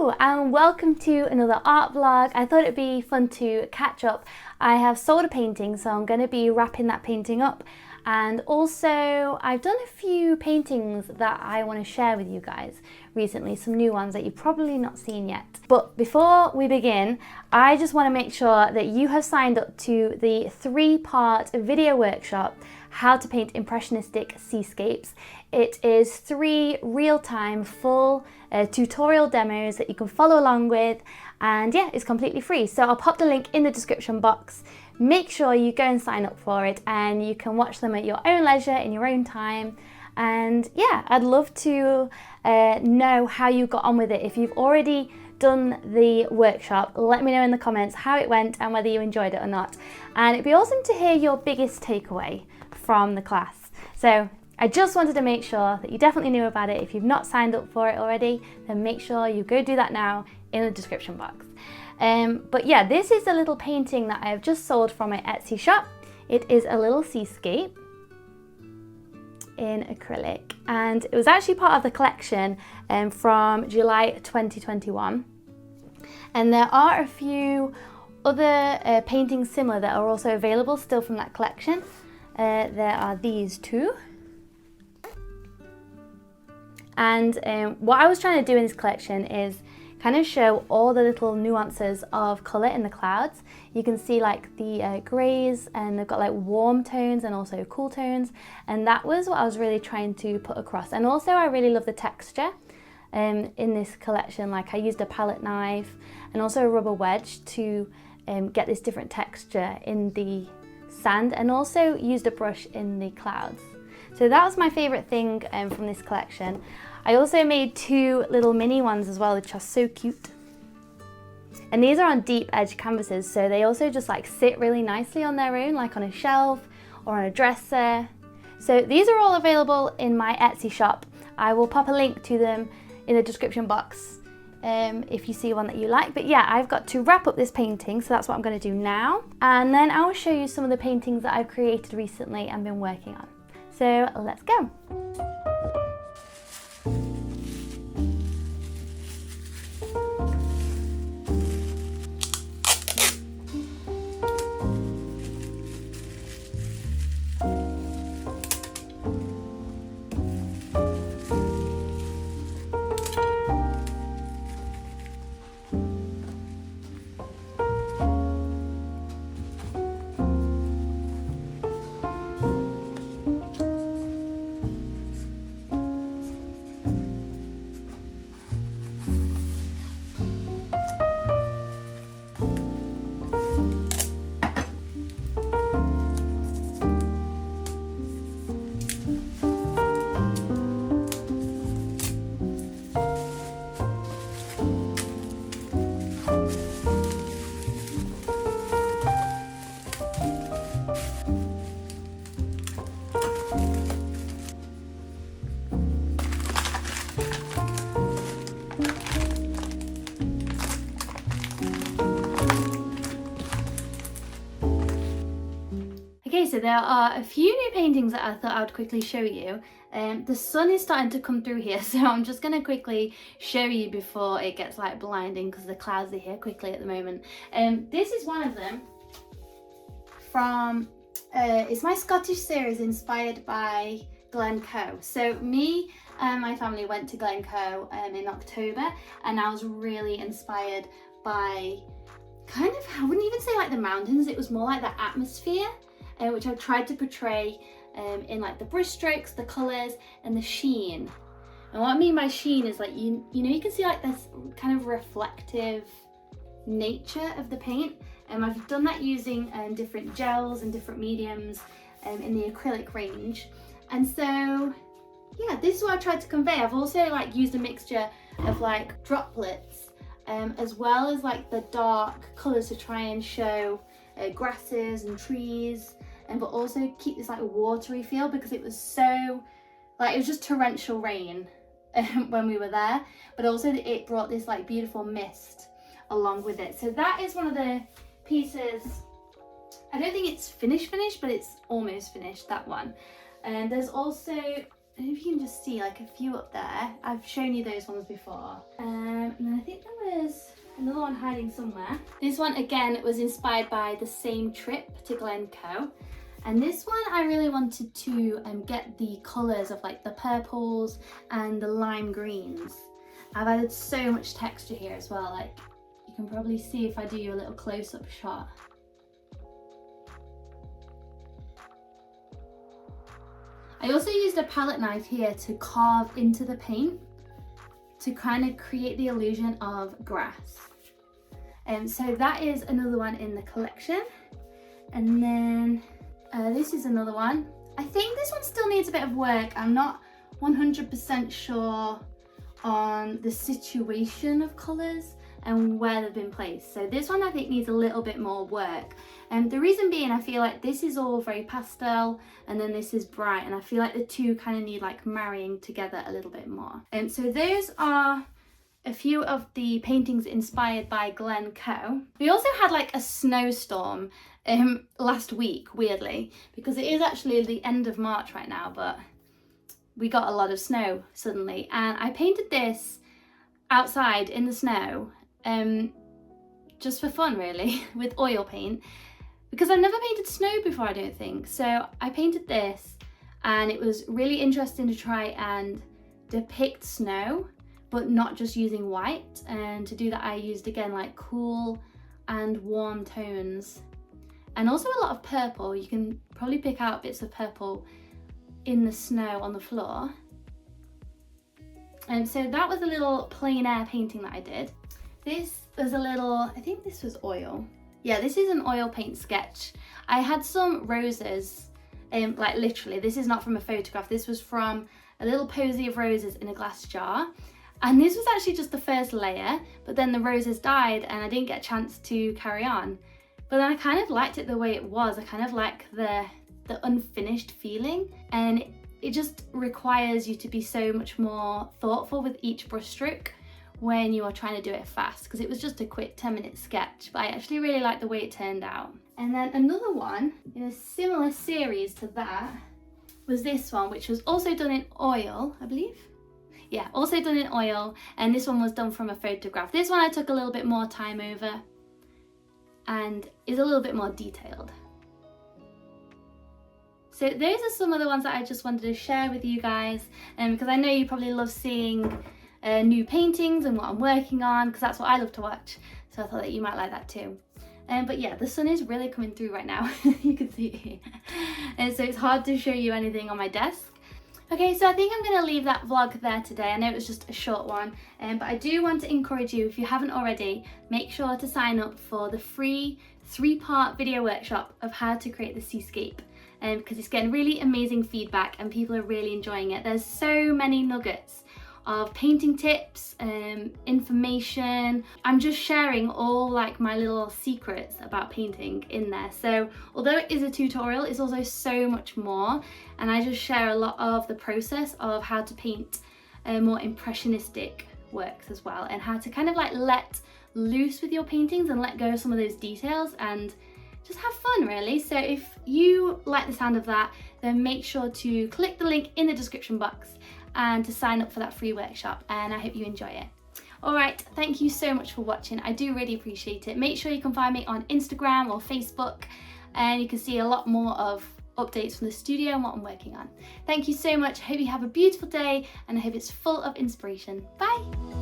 Hello and welcome to another art vlog. I thought it'd be fun to catch up. I have sold a painting, so I'm going to be wrapping that painting up, and also I've done a few paintings that I want to share with you guys recently, some new ones that you've probably not seen yet. But before we begin, I just want to make sure that you have signed up to the 3-part video workshop, How to Paint Impressionistic Seascapes. It is 3 real-time full tutorial demos that you can follow along with, and yeah, it's completely free. So I'll pop the link in the description box. Make sure you go and sign up for it, and you can watch them at your own leisure in your own time. And yeah, I'd love to know how you got on with it. If you've already done the workshop, let me know in the comments how it went and whether you enjoyed it or not. And it'd be awesome to hear your biggest takeaway from the class. So I just wanted to make sure that you definitely knew about it. If you've not signed up for it already, then make sure you go do that now in the description box. But yeah, this is a little painting that I have just sold from my Etsy shop. It is a little seascape in acrylic, and it was actually part of the collection from July 2021. And there are a few other paintings similar that are also available still from that collection. There are these two. And what I was trying to do in this collection is kind of show all the little nuances of colour in the clouds. You can see like the greys, and they've got like warm tones and also cool tones, and that was what I was really trying to put across. And also I really love the texture in this collection. Like I used a palette knife and also a rubber wedge to get this different texture in the sand, and also used a brush in the clouds. So that was my favourite thing from this collection. I also made 2 little mini ones as well, which are so cute. And these are on deep edge canvases, so they also just like sit really nicely on their own, like on a shelf or on a dresser. So these are all available in my Etsy shop. I will pop a link to them in the description box if you see one that you like. But yeah, I've got to wrap up this painting, so that's what I'm going to do now. And then I will show you some of the paintings that I've created recently and been working on. So let's go. Okay, so there are a few new paintings that I thought I would quickly show you. The sun is starting to come through here, so I'm just going to quickly show you before it gets like blinding, because the clouds are here quickly at the moment. This is one of them from, it's my Scottish series inspired by Glencoe. So me and my family went to Glencoe in October, and I was really inspired by kind of, I wouldn't even say like the mountains, it was more like the atmosphere, which I've tried to portray in like the brush strokes, the colours and the sheen. And what I mean by sheen is like, you know, you can see like this kind of reflective nature of the paint. And I've done that using different gels and different mediums in the acrylic range. And so yeah, this is what I tried to convey. I've also like used a mixture of like droplets as well as like the dark colours to try and show grasses and trees, but also keep this like watery feel, because it was so like, it was just torrential rain when we were there, but also it brought this like beautiful mist along with it. So that is one of the pieces. I don't think it's finished, but it's almost finished, that one. And there's also, I don't know if you can just see like a few up there. I've shown you those ones before. And then I think there one hiding somewhere. This one again was inspired by the same trip to Glencoe. And this one I really wanted to get the colours of like the purples and the lime greens. I've added so much texture here as well, like you can probably see if I do you a little close-up shot. I also used a palette knife here to carve into the paint to kind of create the illusion of grass. And so that is another one in the collection. And then this is another one. I think this one still needs a bit of work. I'm not 100% sure on the situation of colours and where they've been placed. So this one I think needs a little bit more work. And the reason being, I feel like this is all very pastel and then this is bright, and I feel like the two kind of need like marrying together a little bit more. And so those are a few of the paintings inspired by Glencoe. We also had like a snowstorm last week, weirdly, because it is actually the end of March right now, but we got a lot of snow suddenly, and I painted this outside in the snow just for fun really with oil paint, because I've never painted snow before, I don't think. So I painted this and it was really interesting to try and depict snow but not just using white, and to do that I used again like cool and warm tones and also a lot of purple. You can probably pick out bits of purple in the snow on the floor. And so that was a little plein air painting that I did. This was a little, I think this was oil. Yeah, this is an oil paint sketch. I had some roses, like literally, this is not from a photograph, this was from a little posy of roses in a glass jar. And this was actually just the first layer, but then the roses died and I didn't get a chance to carry on. But then I kind of liked it the way it was. I kind of like the unfinished feeling, and it just requires you to be so much more thoughtful with each brush stroke when you are trying to do it fast, because it was just a quick 10-minute sketch, but I actually really liked the way it turned out. And then another one in a similar series to that was this one, which was also done in oil, I believe. Yeah, also done in oil, and this one was done from a photograph. This one I took a little bit more time over and is a little bit more detailed. So those are some of the ones that I just wanted to share with you guys, because I know you probably love seeing new paintings and what I'm working on, because that's what I love to watch. So I thought that you might like that too. But yeah, the sun is really coming through right now. You can see it here. And so it's hard to show you anything on my desk. Okay, so I think I'm going to leave that vlog there today. I know it was just a short one, but I do want to encourage you, if you haven't already, make sure to sign up for the free 3-part video workshop of how to create the Seascape, because it's getting really amazing feedback and people are really enjoying it. There's so many nuggets of painting tips, information. I'm just sharing all like my little secrets about painting in there. So although it is a tutorial, it's also so much more, and I just share a lot of the process of how to paint more impressionistic works as well, and how to kind of like let loose with your paintings and let go of some of those details and just have fun really. So if you like the sound of that, then make sure to click the link in the description box and to sign up for that free workshop, and I hope you enjoy it. Alright, thank you so much for watching. I do really appreciate it. Make sure you can find me on Instagram or Facebook, and you can see a lot more of updates from the studio and what I'm working on. Thank you so much. I hope you have a beautiful day, and I hope it's full of inspiration. Bye!